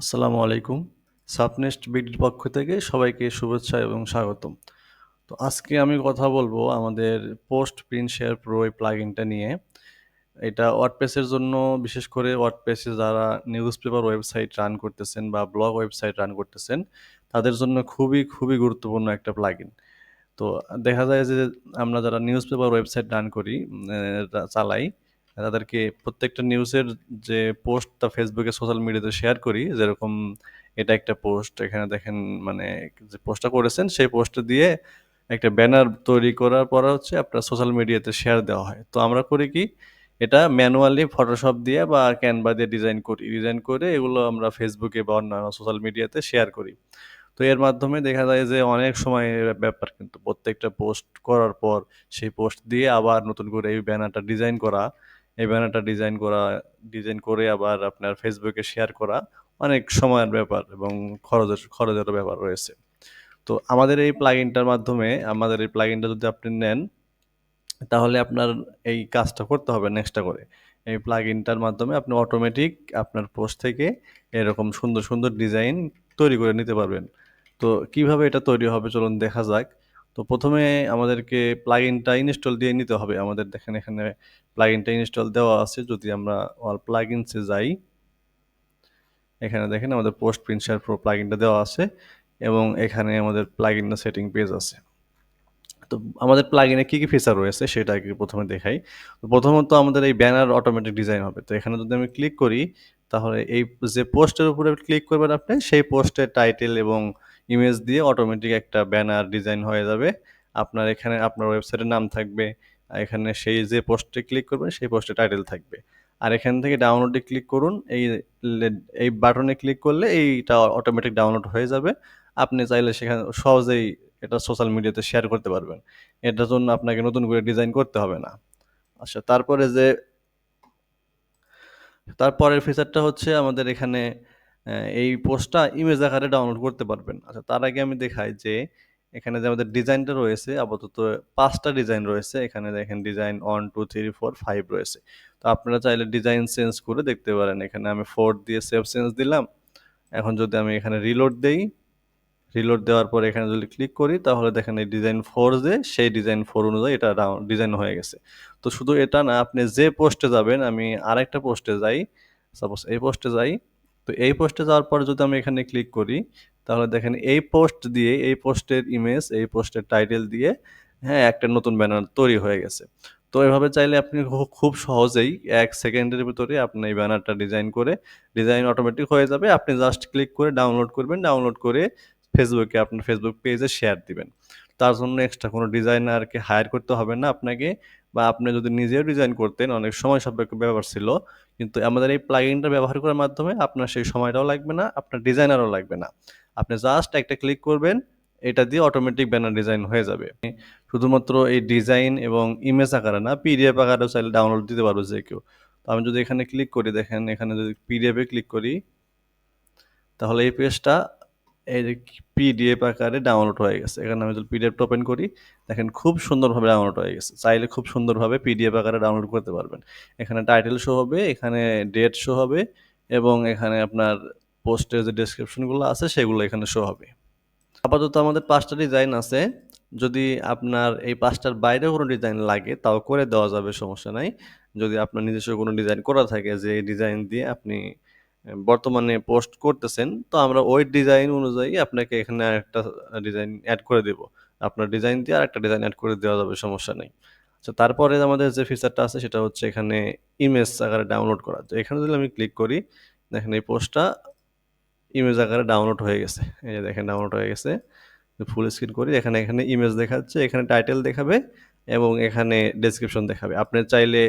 আসসালামু আলাইকুম। সাবনেস্ট বিডির পক্ষ থেকে সবাইকে শুভেচ্ছা এবং স্বাগতম। তো আজকে আমি কথা বলবো আমাদের পোস্ট প্রিন্ট শেয়ার প্রো এই প্লাগইনটা নিয়ে। এটা ওয়ার্ডপ্রেসের জন্য বিশেষ করে ওয়ার্ডপ্রেসে যারা নিউজপেপার ওয়েবসাইট রান করতেছেন বা ব্লগ ওয়েবসাইট রান করতেছেন, তাদের জন্য খুবই গুরুত্বপূর্ণ একটা প্লাগইন। তো দেখা যায় যে আমরা যারা নিউজপেপার ওয়েবসাইট রান করি চালাই, তাদেরকে প্রত্যেকটা নিউজের যে পোস্টটা ফেসবুকে সোশ্যাল মিডিয়াতে শেয়ার করি, যেরকম এটা একটা পোস্ট, এখানে দেখেন মানে যে পোস্টটা করেছেন সেই পোস্টটা দিয়ে একটা ব্যানার তৈরি করার পর হচ্ছে আপনার সোশ্যাল মিডিয়াতে শেয়ার দেওয়া হয়। তো আমরা করি কি, এটা ম্যানুয়ালি ফটোশপ দিয়ে বা ক্যানভা দিয়ে ডিজাইন করে এগুলো আমরা ফেসবুকে বা অন্যান্য সোশ্যাল মিডিয়াতে শেয়ার করি। তো এর মাধ্যমে দেখা যায় যে অনেক সময়ের ব্যাপার, কিন্তু প্রত্যেকটা পোস্ট করার পর সেই পোস্ট দিয়ে আবার নতুন করে এই ব্যানারটা ডিজাইন করে আবার আপনার ফেসবুকে শেয়ার করা অনেক সময়ের ব্যাপার এবং খরচেরও ব্যাপার রয়েছে। তো আমাদের এই প্লাগইনটা যদি আপনি নেন, তাহলে আপনার এই কাজটা করতে হবে না এক্সট্রা করে। এই প্লাগইনটার মাধ্যমে আপনি অটোমেটিক আপনার পোস্ট থেকে এরকম সুন্দর ডিজাইন তৈরি করে নিতে পারবেন। তো কিভাবে এটা তৈরি হবে চলুন দেখা যাক। তো প্রথমে আমাদেরকে প্লাগইনটা ইনস্টল দিয়ে নিতে হবে। আমাদের দেখেন এখানে প্লাগইনটা ইনস্টল দেওয়া আছে। যদি আমরা অল প্লাগইনসে যাই, এখানে দেখেন আমাদের পোস্ট প্রিন্ট শেয়ার প্রো প্লাগইনটা দেওয়া আছে এবং এখানে আমাদের প্লাগইনের সেটিং পেজ আছে। তো আমাদের প্লাগইনে কি ফিচার রয়েছে সেটা আগে প্রথমে দেখাই। তো প্রথমত আমাদের এই ব্যানার অটোমেটিক ডিজাইন হবে। তো এখানে যদি আমি ক্লিক করি, তাহলে এই যে পোস্টের উপরে ক্লিক করবেন আপনি, সেই পোস্টের টাইটেল এবং ইমেজ দিয়ে অটোমেটিক একটা ব্যানার ডিজাইন হয়ে যাবে। আপনার এখানে আপনার ওয়েবসাইটের নাম থাকবে। এখানে সেই যে পোস্টে ক্লিক করবেন সেই পোস্টের টাইটেল থাকবে। আর এখান থেকে ডাউনলোডে ক্লিক করুন। এই বাটনে ক্লিক করলে এইটা অটোমেটিক ডাউনলোড হয়ে যাবে। আপনি চাইলে সেখানে সহজেই এটা সোশ্যাল মিডিয়াতে শেয়ার করতে পারবেন। এটার জন্য আপনাকে নতুন করে ডিজাইন করতে হবে না। আচ্ছা, তারপরের ফিচারটা হচ্ছে আমাদের এখানে এই পোস্টটা ইমেজ আকারে ডাউনলোড করতে পারবেন। আচ্ছা, তার আগে আমি দেখাই যে এখানে যে আমাদের ডিজাইনটা রয়েছে, আপাতত ৫ টা ডিজাইন রয়েছে। এখানে দেখেন ডিজাইন 1, 2, 3, 4, 5 রয়েছে। তো আপনারা চাইলে ডিজাইন চেঞ্জ করে দেখতে পারেন। এখানে আমি 4 দিয়ে সেভ চেঞ্জ দিলাম। এখন যদি আমি এখানে রিলোড দেওয়ার পরে এখানে যদি ক্লিক করি, তাহলে দেখেন এই ডিজাইন 4 যে সেই ডিজাইন 4 অনুযায়ী এটা ডিজাইন হয়ে গেছে। তো শুধু এটা না, আপনি যে পোস্টে যাবেন, আমি আরেকটা পোস্টে যাই, সাপোজ এই পোস্টে যাই। তো এই পোস্টে যাওয়ার পরে যদি আমি এখানে ক্লিক করি, তাহলে দেখেন এই পোস্ট দিয়ে এই পোস্টের ইমেজ, এই পোস্টের টাইটেল দিয়ে হ্যাঁ একটা নতুন ব্যানার তৈরি হয়ে গেছে। তো এভাবে চাইলে আপনি খুব সহজেই ১ সেকেন্ডের ভিতরে আপনি এই ব্যানারটা ডিজাইন অটোমেটিক হয়ে যাবে। আপনি জাস্ট ক্লিক করে ডাউনলোড করবেন। ডাউনলোড করে ফেসবুকে আপনার ফেসবুক পেজে শেয়ার দিবেন। তার জন্য এক্সট্রা কোনো ডিজাইনারকে হায়ার করতে হবে না আপনাকে, বা আপনি যদি নিজেও ডিজাইন করতেন, অনেক সময় সাপেক্ষ ব্যাপার ছিল। কিন্তু আমাদের এই প্লাগইনটা ব্যবহার করার মাধ্যমে আপনার সেই সময়টাও লাগবে না, আপনার ডিজাইনারও লাগবে না। আপনি জাস্ট একটা ক্লিক করবেন, এটা দিয়ে অটোমেটিক ব্যানার ডিজাইন হয়ে যাবে। শুধুমাত্র এই ডিজাইন এবং ইমেজ আকারে না, পিডিএফ আকারেও চাইলে ডাউনলোড দিতে পারবে যে কেউ। তো আমি যদি এখানে ক্লিক করি, দেখেন এখানে যদি পিডিএফ এ ক্লিক করি, তাহলে এই পেজটা এই যে পিডিএফ আকারে ডাউনলোড হয়ে গেছে। এখানে আমি যদি পিডিএফটা ওপেন করি, দেখেন খুব সুন্দরভাবে ডাউনলোড হয়ে গেছে। চাইলে খুব সুন্দরভাবে পিডিএফ আকারে ডাউনলোড করতে পারবেন। এখানে টাইটেল শো হবে, এখানে ডেট শো হবে এবং এখানে আপনার পোস্টের যে ডেসক্রিপশনগুলো আছে সেগুলো এখানে শো হবে। আপাতত আমাদের ৫ টা ডিজাইন আছে। যদি আপনার এই ৫ টার বাইরে কোনো ডিজাইন লাগে তাও করে দেওয়া যাবে, সমস্যা নাই। যদি আপনার নিজস্ব কোনো ডিজাইন করা থাকে যে এই ডিজাইন দিয়ে আপনি বর্তমানে পোস্ট করতেছেন, তো আমরা ওই ডিজাইন অনুযায়ী আপনাকে এখানে আরেকটা ডিজাইন এড করে দেব। আপনার ডিজাইন দিয়ে আরেকটা ডিজাইন এড করে দেওয়া যাবে, সমস্যা নেই। আচ্ছা, তারপরে আমাদের যে ফিচারটা আছে সেটা হচ্ছে এখানে ইমেজ আকারে ডাউনলোড করা। তো এখানে যদি আমি ক্লিক করি, দেখেন এই পোস্টটা ইমেজ আকারে ডাউনলোড হয়ে গেছে। এই যে দেখেন ডাউনলোড হয়ে গেছে। ফুল স্ক্রিন করি, এখানে ইমেজ দেখাচ্ছে, এখানে টাইটেল দেখাবে এবং এখানে ডেসক্রিপশন দেখাবে। আপনি চাইলে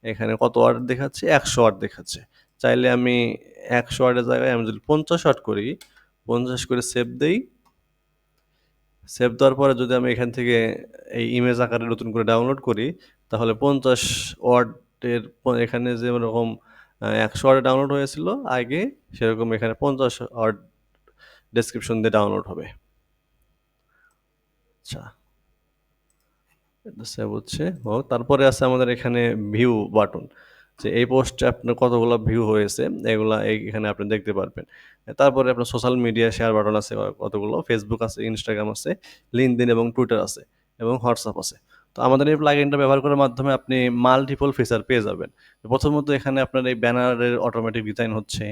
এখানে কত ওয়ার্ড দেখাচ্ছে? ১০০ ওয়ার্ড দেখাচ্ছে। চাইলে আমি ১০০ ওয়ার্ডের জায়গায় আমি যদি ৫০ ওয়ার্ড করি, ৫০ করে সেভ দেই। সেভ দেওয়ার পরে যদি আমি এখান থেকে এই ইমেজ আকারে নতুন করে ডাউনলোড করি, তাহলে ৫০ ওয়ার্ডের এখানে যেরকম ১০০ ওয়ার্ডে ডাউনলোড হয়েছিল আগে, সেরকম এখানে ৫০ ওয়ার্ড ডেসক্রিপশন দিয়ে ডাউনলোড হবে। আচ্ছা, এটা সেভ হচ্ছে। তারপরে আছে আমাদের এখানে ভিউ বাটন। যে এই পোস্টে আপনার কতগুলা ভিউ হয়েছে এগুলা এখানে আপনি দেখতে পারবেন। তারপরে আপনার সোশ্যাল মিডিয়া শেয়ার বাটন আছে কতগুলো। Facebook আছে, Instagram আছে, LinkedIn এবং Twitter আছে এবং WhatsApp আছে। তো আমাদের এই প্লাগইনটা ব্যবহার করার মাধ্যমে আপনি মাল্টিপল ফিচার পেয়ে যাবেন। প্রথমত এখানে আপনার এই ব্যানারের অটোমেটিক ডিজাইন হচ্ছে,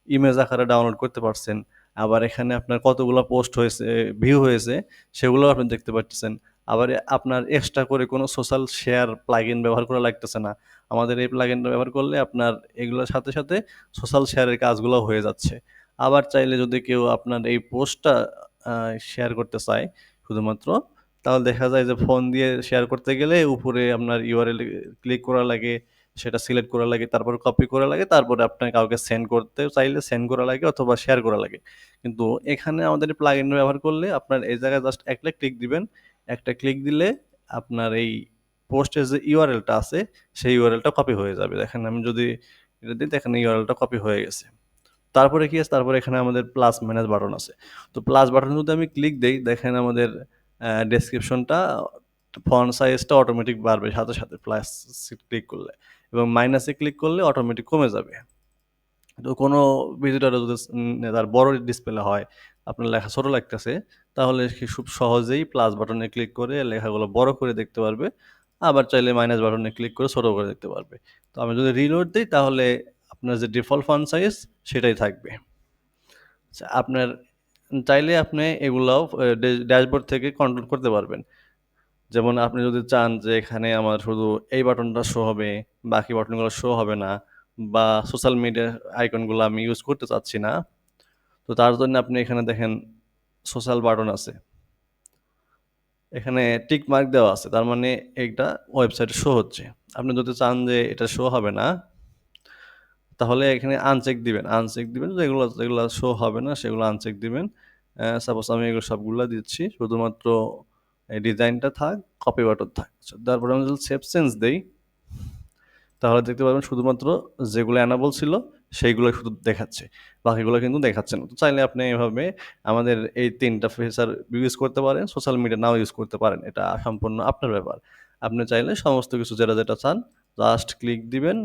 ইমেজ আকারে ডাউনলোড করতে পারছেন। আবার এখানে আপনার কতগুলা পোস্ট হয়েছে, ভিউ হয়েছে সেগুলোও আপনি দেখতে পারতেছেন। আবার আপনার এক্সট্রা করে কোনো সোশ্যাল শেয়ার প্লাগইন ব্যবহার করা লাগতেছে না। আমাদের এই প্লাগইনটা ব্যবহার করলে আপনার এগুলোর সাথে, সাথে সোশ্যাল শেয়ারের কাজগুলো হয়ে যাচ্ছে। আবার চাইলে যদি কেউ আপনার এই পোস্টটা আ শেয়ার করতে চায় শুধুমাত্র, তাহলে দেখা যায় যে ফোন দিয়ে শেয়ার করতে গেলে উপরে আপনার URL এ ক্লিক করা লাগে, সেটা সিলেক্ট করা লাগে, তারপর কপি করা লাগে, তারপরে আপনার কাউকে সেন্ড করতে চাইলে সেন্ড করা লাগে অথবা শেয়ার করা লাগে। কিন্তু এখানে আমাদের এই প্লাগইনটা ব্যবহার করলে আপনার এই জায়গায় জাস্ট একটা ক্লিক দিবেন। একটা ক্লিক দিলে আপনার এই পোস্টের যে ইউআরএলটা আছে সেই ইউআরএলটা কপি হয়ে যাবে। দেখেন আমি যদি এটা দিই দেখেন ইউআরএলটা কপি হয়ে গেছে। তারপরে কি আছে? তারপরে এখানে আমাদের প্লাস মাইনাস বাটন আছে। তো প্লাস বাটনে যদি আমি ক্লিক দেই দেখেন আমাদের ডেসক্রিপশনটা ফন্ট সাইজটা অটোমেটিক বাড়বে সাথে, সাথে প্লাস ক্লিক করলে এবং মাইনাসে ক্লিক করলে অটোমেটিক কমে যাবে। তো কোনো ভিজিটর যদি তার বড় ডিসপ্লে হয়, আপনার লেখা ছোট লাগতেছে, তাহলে সে খুব সহজেই প্লাস বাটনে ক্লিক করে লেখাগুলো বড় করে দেখতে পারবে। আবার চাইলে মাইনাস বাটনে ক্লিক করে ছোট করে দেখতে পারবে। তো আমি যদি রিলোড দেই তাহলে আপনার যে ডিফল্ট ফন্ট সাইজ সেটাই থাকবে। আচ্ছা আপনার চাইলে আপনি এগুলাও ড্যাশবোর্ড থেকে কন্ট্রোল করতে পারবেন। যেমন আপনি যদি চান যে এখানে আমার শুধু এই বাটনটা শো হবে, বাকি বাটনগুলো শো হবে না বা সোশ্যাল মিডিয়া আইকনগুলো আমি ইউজ করতে চাচ্ছি না। তো তার জন্য আপনি এখানে দেখেন সোশ্যাল বাটন আছে। এখানে টিক মার্ক দেওয়া আছে। তার মানে এইটা ওয়েবসাইটে শো হচ্ছে। আপনি যদি চান যে এটা শো হবে না, তাহলে এখানে আনচেক দিবেন। আনচেক দিবেন যেগুলা শো হবে না সেগুলো আনচেক দিবেন। সাপোজ আমি এগুলো সবগুলা দিচ্ছি। শুধুমাত্র এই ডিজাইনটা থাক, কপি বাটন থাক। তারপরে আমি যদি সেভ চেঞ্জ দেই তাহলে দেখতে পাবেন শুধুমাত্র যেগুলো অ্যানাবল ছিল সেইগুলো শুধু দেখাচ্ছে। বাকিগুলো কিন্তু দেখাচ্ছে না। তো চাইলে আপনি এভাবে আমাদের এই ৩ টা ফিচার ইউজ করতে পারেন। সোশ্যাল মিডিয়া নাও ইউজ করতে পারেন। এটা সম্পূর্ণ আপনার ব্যাপার। আপনি চাইলে সমস্ত কিছু যেটা চান জাস্ট ক্লিক দিবেন।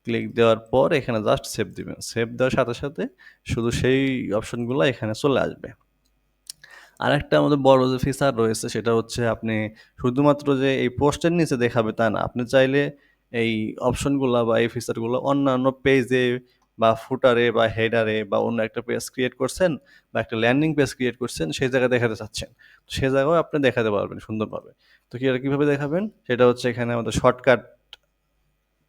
ক্লিক দেওয়ার পর এখানে জাস্ট সেভ দিবেন। সেভ দেওয়ার সাথে, সাথে শুধু সেই অপশনগুলা এখানে চলে আসবে। আরেকটা আমাদের বড় যে ফিচার রয়েছে সেটা হচ্ছে আপনি শুধুমাত্র যে এই পোস্টের নিচে দেখাবে তা না। আপনি চাইলে এই অপশনগুলা বা এই ফিচারগুলো অন্যান্য পেজে বা ফুটারে বা হেডারে বা অন্য একটা পেজ ক্রিয়েট করছেন বা একটা ল্যান্ডিং পেজ ক্রিয়েট করছেন সেই জায়গায় দেখাতে চাচ্ছেন। সে জায়গায়ও আপনি দেখাতে পারবেন সুন্দরভাবে। তো এটা কিভাবে দেখাবেন? সেটা হচ্ছে এখানে আমাদের শর্টকাট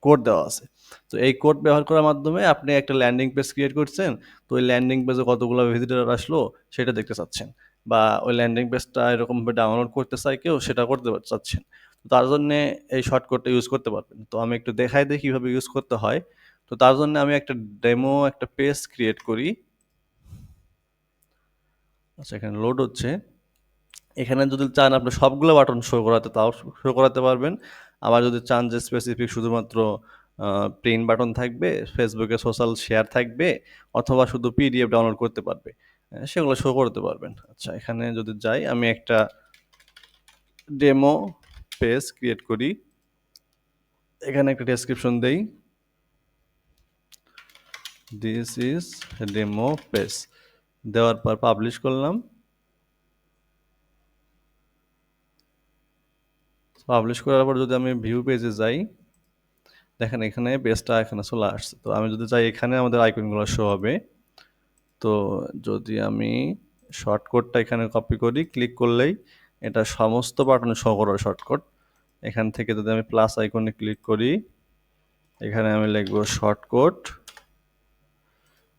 কোড দেওয়া আছে। তো এই কোড ব্যবহার করার মাধ্যমে আপনি একটা ল্যান্ডিং পেজ ক্রিয়েট করছেন। তো ওই ল্যান্ডিং পেজে কতগুলো ভিজিটর আসলো সেটা দেখতে চাচ্ছেন। বা ওই ল্যান্ডিং পেজটা এরকমভাবে ডাউনলোড করতে চায় কেউ সেটা করতে চাচ্ছেন। তো তার জন্যে এই শর্টকাটটা ইউজ করতে পারবেন। তো আমি একটু দেখাই দেই কিভাবে ইউজ করতে হয়। তো তার জন্য আমি একটা ডেমো একটা পেজ ক্রিয়েট করি। আচ্ছা এখানে লোড হচ্ছে। এখানে যদি চান আপনি সবগুলো বাটন শো করাতে তাও শো করাতে পারবেন। আবার যদি চান যে স্পেসিফিক শুধুমাত্র প্রিন্ট বাটন থাকবে, ফেসবুকে সোশ্যাল শেয়ার থাকবে অথবা শুধু পিডিএফ ডাউনলোড করতে পারবে। সেগুলো শো করতে পারবেন। আচ্ছা এখানে যদি যাই আমি একটা ডেমো পেজ ক্রিয়েট করি। এখানে একটা ডেসক্রিপশন দেই। This is demo page. দেওয়ার পর পাবলিশ করলাম। পাবলিশ করার পর যদি আমি ভিউ পেজে যাই দেখেন এখানে পেজটা এখানে চলে আসছে। তো আমি যদি চাই এখানে আমাদের আইকনগুলো শো হবে। তো যদি আমি শর্টকাটটা এখানে কপি করি ক্লিক করলেই এটা সমস্ত বাটনে শো করার শর্টকাট। এখান থেকে যদি আমি প্লাস আইকনে ক্লিক করি এখানে আমি লিখব শর্টকাট।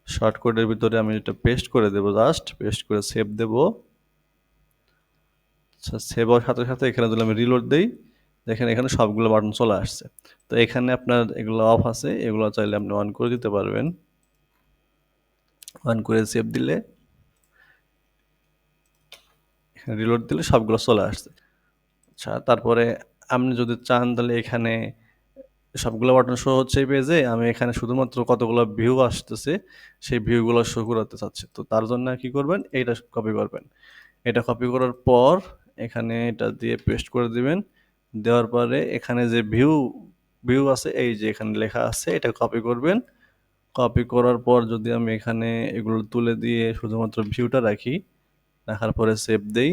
শর্টকাটের ভিতরে আমি এটা পেস্ট করে দেব জাস্ট পেস্ট করে সেভ দেব। আচ্ছা সেভ হওয়ার সাথে, সাথে এখানে যদি আমি রিলোড দেই দেখেন এখানে সবগুলো বাটন চলে আসছে। তো এখানে আপনার এগুলো অফ আছে এগুলো চাইলে আপনি অন করে দিতে পারবেন। অন করে সেভ দিলে এখানে রিলোড দিলে সবগুলো চলে আসছে। আচ্ছা তারপরে আপনি যদি চান তাহলে এখানে সবগুলো বাটন শো হচ্ছে এই পেজে আমি এখানে শুধুমাত্র কতগুলো ভিউ আসতেছে সেই ভিউগুলো শো করাতে চাচ্ছি। তো তার জন্য কি করবেন এইটা কপি করবেন। এটা কপি করার পর এখানে এটা দিয়ে পেস্ট করে দিবেন। দেওয়ার পরে এখানে যে ভিউ ভিউ আছে, এই যে এখানে লেখা আছে, এটা কপি করবেন। কপি করার পর যদি আমি এখানে এগুলো তুলে দিয়ে শুধুমাত্র ভিউটা রাখি, রাখার পরে সেভ দেই,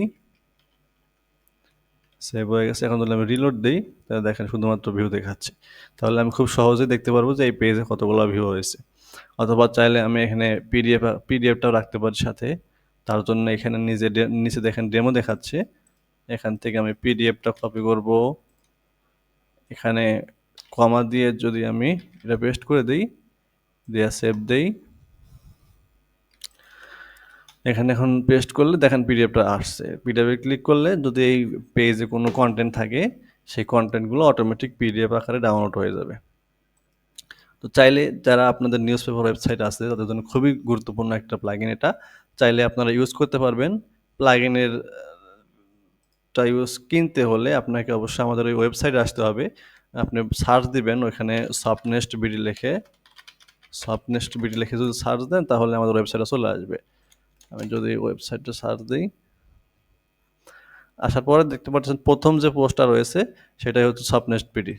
সেভ হয়ে গেছে। এখন যদি আমি রিলোড দেই, তাহলে দেখেন শুধুমাত্র ভিউ দেখাচ্ছে। তাহলে আমি খুব সহজেই দেখতে পারবো যে এই পেজে কতগুলো ভিউ হয়েছে। অথবা চাইলে আমি এখানে পিডিএফটাও রাখতে পারি সাথে। তার জন্য এখানে নিচে দেখেন ডেমো দেখাচ্ছে। এখান থেকে আমি পিডিএফটা কপি করব। এখানে কমা দিয়ে যদি আমি এটা পেস্ট করে দেই, দিয়ে সেভ দেই, এখানে এখন পেস্ট করলে দেখেন পিডিএফটা আসছে। পিডিএফে ক্লিক করলে যদি এই পেজে কোনো কন্টেন্ট থাকে, সেই কন্টেন্টগুলো অটোমেটিক পিডিএফ আকারে ডাউনলোড হয়ে যাবে। তো চাইলে যারা আপনাদের নিউজ পেপার ওয়েবসাইট আছে তাদের জন্য খুবই গুরুত্বপূর্ণ একটা প্লাগইন এটা। চাইলে আপনারা ইউজ করতে পারবেন। প্লাগইনের ইউজ কিনতে হলে আপনাকে অবশ্যই আমাদের ওই ওয়েবসাইটে আসতে হবে। আপনি সার্চ দিবেন ওইখানে সফটনেস্ট বিডি লিখে, সফটনেস্ট বিডি লিখে যদি সার্চ দেন তাহলে আমাদের ওয়েবসাইটে চলে আসবে। আমি যদি ওয়েবসাইটে সার্চ দিই, আসার পরে দেখতে পাচ্ছেন প্রথম যে পোস্টটা রয়েছে সেটাই হচ্ছে সফটনেস্ট বিডি।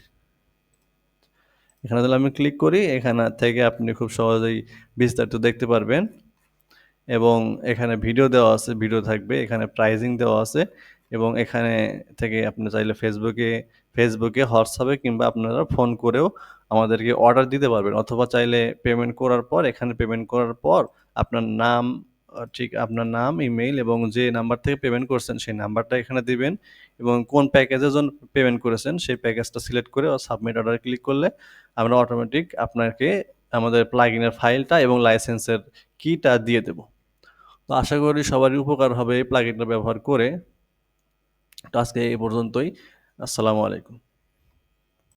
এখানে যদি আমি ক্লিক করি, এখানে থেকে আপনি খুব সহজেই বিস্তারিত দেখতে পারবেন এবং এখানে ভিডিও দেওয়া আছে, ভিডিও থাকবে, এখানে প্রাইজিং দেওয়া আছে এবং এখানে থেকে আপনি চাইলে ফেসবুকে, হোয়াটসঅ্যাপে কিংবা আপনারা ফোন করেও আমাদেরকে অর্ডার দিতে পারবেন। অথবা চাইলে পেমেন্ট করার পর, এখানে পেমেন্ট করার পর আপনার নাম, ঠিক আপনার নাম, ইমেইল এবং যে নাম্বার থেকে পেমেন্ট করছেন সেই নাম্বারটা এখানে দিবেন এবং কোন প্যাকেজের জন্য পেমেন্ট করেছেন সেই প্যাকেজটা সিলেক্ট করে সাবমিট অর্ডারে ক্লিক করলে আমরা অটোমেটিক আপনাকে আমাদের প্লাগইনের ফাইলটা এবং লাইসেন্সের কিটা দিয়ে দেব। তো আশা করি সবারই উপকার হবে এই প্লাগইনটা ব্যবহার করে। তো আজকে এই পর্যন্তই। আসসালামু আলাইকুম।